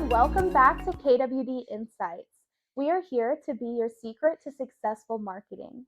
everyone, welcome back to KWD Insights. We are here to be your secret to successful marketing.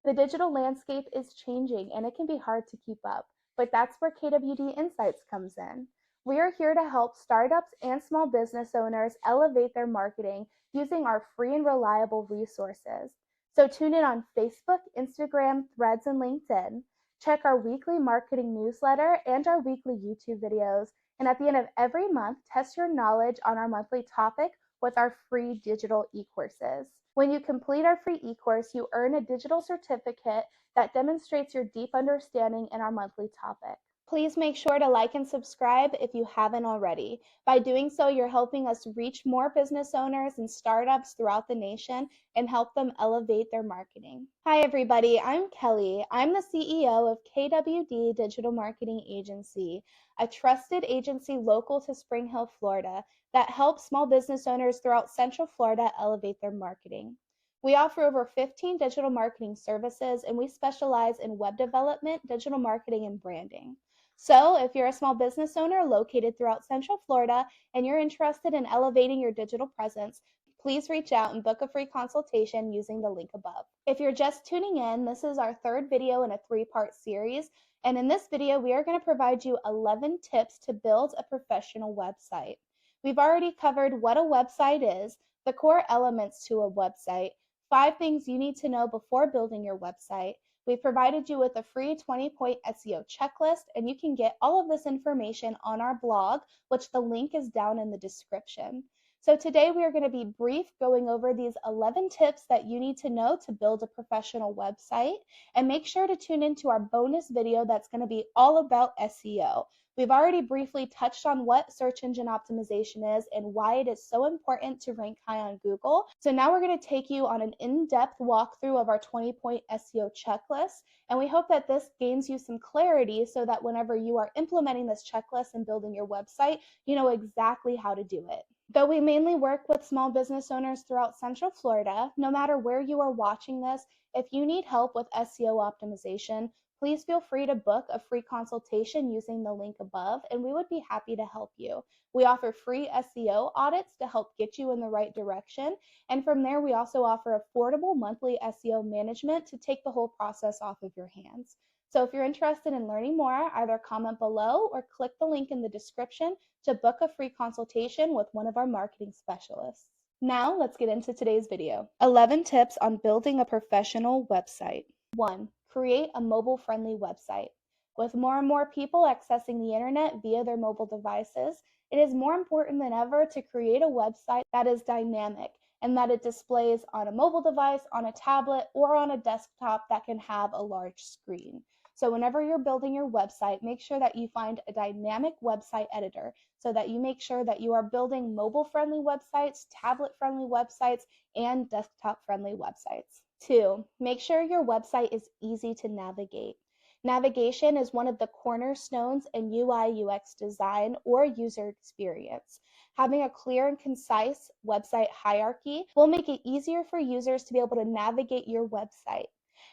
The digital landscape is changing and it can be hard to keep up, but that's where KWD Insights comes in. We are here to help startups and small business owners elevate their marketing using our free and reliable resources. So tune in on Facebook, Instagram, Threads, and LinkedIn. Check our weekly marketing newsletter and our weekly YouTube videos. And at the end of every month, test your knowledge on our monthly topic with our free digital e-courses. When you complete our free e-course, you earn a digital certificate that demonstrates your deep understanding in our monthly topic. Please make sure to like and subscribe if you haven't already. By doing so, you're helping us reach more business owners and startups throughout the nation and help them elevate their marketing. Hi everybody, I'm Kele. I'm the CEO of KWD Digital Marketing Agency, a trusted agency local to Spring Hill, Florida, that helps small business owners throughout Central Florida elevate their marketing. We offer over 15 digital marketing services, and we specialize in web development, digital marketing, and branding. So if you're a small business owner located throughout Central Florida and you're interested in elevating your digital presence, please reach out and book a free consultation using the link above. If you're just tuning in, this is our third video in a three-part series. And in this video, we are going to provide you 11 tips to build a professional website. We've already covered what a website is, the core elements to a website, 5 things you need to know before building your website. We've provided you with a free 20-point SEO checklist, and you can get all of this information on our blog, which the link is down in the description. So today we are going to be brief, going over these 11 tips that you need to know to build a professional website, and make sure to tune into our bonus video that's going to be all about SEO. We've already briefly touched on what search engine optimization is and why it is so important to rank high on Google. So now we're going to take you on an in-depth walkthrough of our 20-point SEO checklist, and we hope that this gains you some clarity so that whenever you are implementing this checklist and building your website, you know exactly how to do it. Though we mainly work with small business owners throughout Central Florida, no matter where you are watching this, if you need help with SEO optimization, please feel free to book a free consultation using the link above, and we would be happy to help you. We offer free SEO audits to help get you in the right direction, and from there we also offer affordable monthly SEO management to take the whole process off of your hands. So if you're interested in learning more, either comment below or click the link in the description to book a free consultation with one of our marketing specialists. Now let's get into today's video. 11 tips on building a professional website. 1. Create a mobile-friendly website. With more and more people accessing the internet via their mobile devices, it is more important than ever to create a website that is dynamic and that it displays on a mobile device, on a tablet, or on a desktop that can have a large screen. So whenever you're building your website, make sure that you find a dynamic website editor so that you make sure that you are building mobile-friendly websites, tablet-friendly websites, and desktop-friendly websites. 2, make sure your website is easy to navigate. Navigation is one of the cornerstones in UI/UX design or user experience. Having a clear and concise website hierarchy will make it easier for users to be able to navigate your website.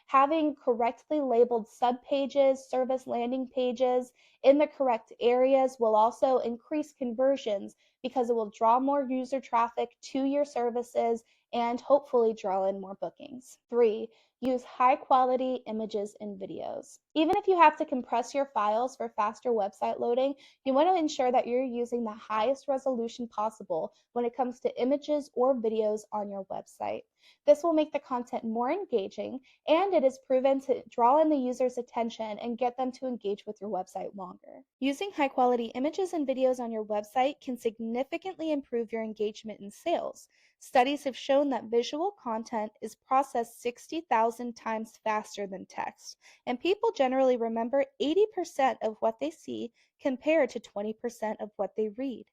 Having correctly labeled subpages, service landing pages in the correct areas will also increase conversions because it will draw more user traffic to your services and hopefully draw in more bookings. 3, use high quality images and videos. Even if you have to compress your files for faster website loading, you want to ensure that you're using the highest resolution possible when it comes to images or videos on your website. This will make the content more engaging, and it is proven to draw in the user's attention and get them to engage with your website longer. Using high quality images and videos on your website can significantly improve your engagement and sales. Studies have shown that visual content is processed 60,000 times faster than text, and people generally remember 80% of what they see compared to 20% of what they read.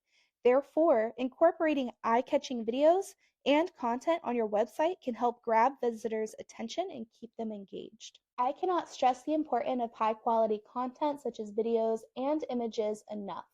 Therefore, incorporating eye-catching videos and content on your website can help grab visitors' attention and keep them engaged. I cannot stress the importance of high-quality content such as videos and images enough.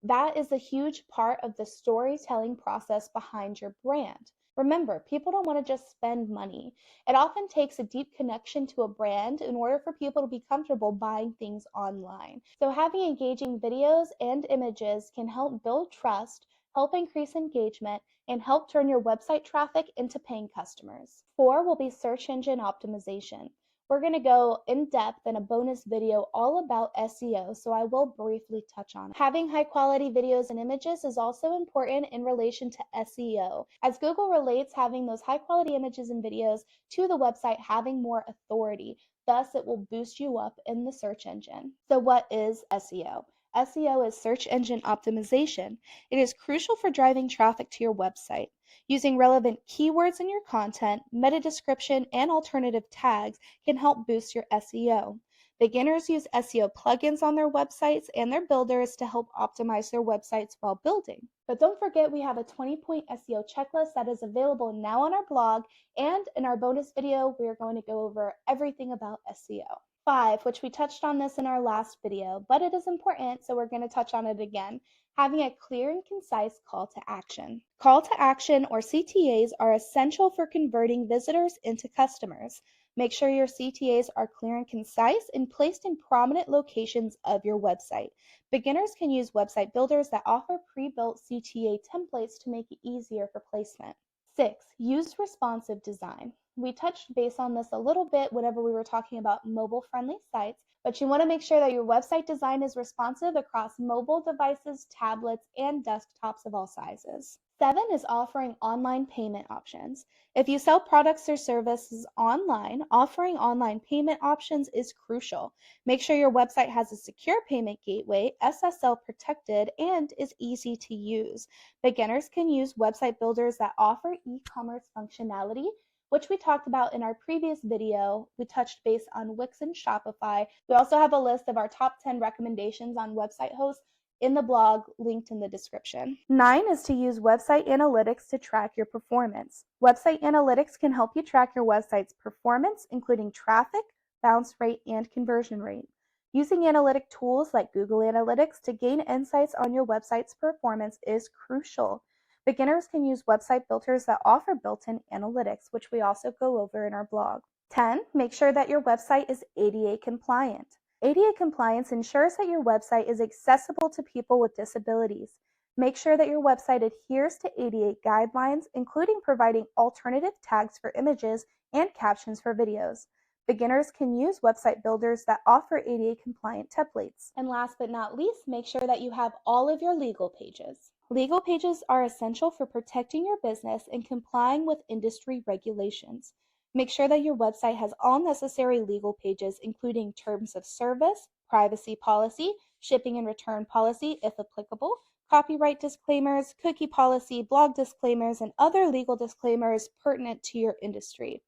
That is a huge part of the storytelling process behind your brand. Remember, people don't want to just spend money. It often takes a deep connection to a brand in order for people to be comfortable buying things online. So having engaging videos and images can help build trust, help increase engagement, and help turn your website traffic into paying customers. 4 will be search engine optimization. We're going to go in depth in a bonus video all about SEO, so I will briefly touch on it. Having high quality videos and images is also important in relation to SEO, as Google relates having those high quality images and videos to the website having more authority. Thus, it will boost you up in the search engine. So what is SEO? SEO is search engine optimization. It is crucial for driving traffic to your website. Using relevant keywords in your content, meta description, and alternative tags can help boost your SEO. Beginners use SEO plugins on their websites and their builders to help optimize their websites while building. But don't forget, we have a 20-point SEO checklist that is available now on our blog, and in our bonus video, we are going to go over everything about SEO. 5, which we touched on this in our last video, but it is important, so we're going to touch on it again. Having a clear and concise call to action. Call to action, or CTAs, are essential for converting visitors into customers. Make sure your CTAs are clear and concise and placed in prominent locations of your website. Beginners can use website builders that offer pre-built CTA templates to make it easier for placement. 6, use responsive design. We touched base on this a little bit whenever we were talking about mobile-friendly sites, but you want to make sure that your website design is responsive across mobile devices, tablets, and desktops of all sizes. 7 is offering online payment options. If you sell products or services online, offering online payment options is crucial. Make sure your website has a secure payment gateway, SSL protected, and is easy to use. Beginners can use website builders that offer e-commerce functionality, which we talked about in our previous video. We touched base on Wix and Shopify. We also have a list of our top 10 recommendations on website hosts in the blog linked in the description. 9 is to use website analytics to track your performance. Website analytics can help you track your website's performance, including traffic, bounce rate, and conversion rate. Using analytic tools like Google Analytics to gain insights on your website's performance is crucial. Beginners can use website builders that offer built-in analytics, which we also go over in our blog. 10, make sure that your website is ADA compliant. ADA compliance ensures that your website is accessible to people with disabilities. Make sure that your website adheres to ADA guidelines, including providing alternative tags for images and captions for videos. Beginners can use website builders that offer ADA compliant templates. And last but not least, make sure that you have all of your legal pages. Legal pages are essential for protecting your business and complying with industry regulations. Make sure that your website has all necessary legal pages, including terms of service, privacy policy, shipping and return policy, if applicable, copyright disclaimers, cookie policy, blog disclaimers, and other legal disclaimers pertinent to your industry.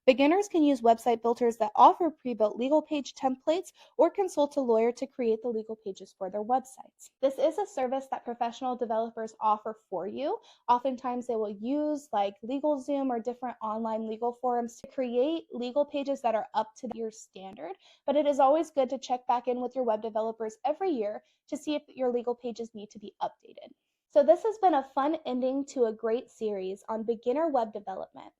Beginners can use website builders that offer pre-built legal page templates or consult a lawyer to create the legal pages for their websites. This is a service that professional developers offer for you. Oftentimes they will use like LegalZoom or different online legal forums to create legal pages that are up to your standard, but it is always good to check back in with your web developers every year to see if your legal pages need to be updated. So this has been a fun ending to a great series on beginner web development.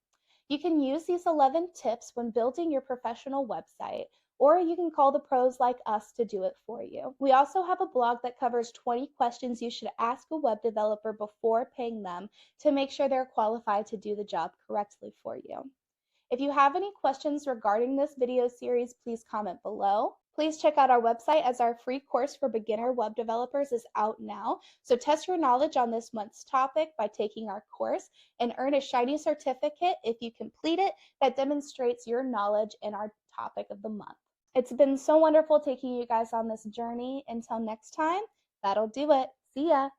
You can use these 11 tips when building your professional website, or you can call the pros like us to do it for you. We also have a blog that covers 20 questions you should ask a web developer before paying them to make sure they're qualified to do the job correctly for you. If you have any questions regarding this video series, please comment below. Please check out our website, as our free course for beginner web developers is out now. So test your knowledge on this month's topic by taking our course and earn a shiny certificate if you complete it that demonstrates your knowledge in our topic of the month. It's been so wonderful taking you guys on this journey. Until next time, that'll do it. See ya.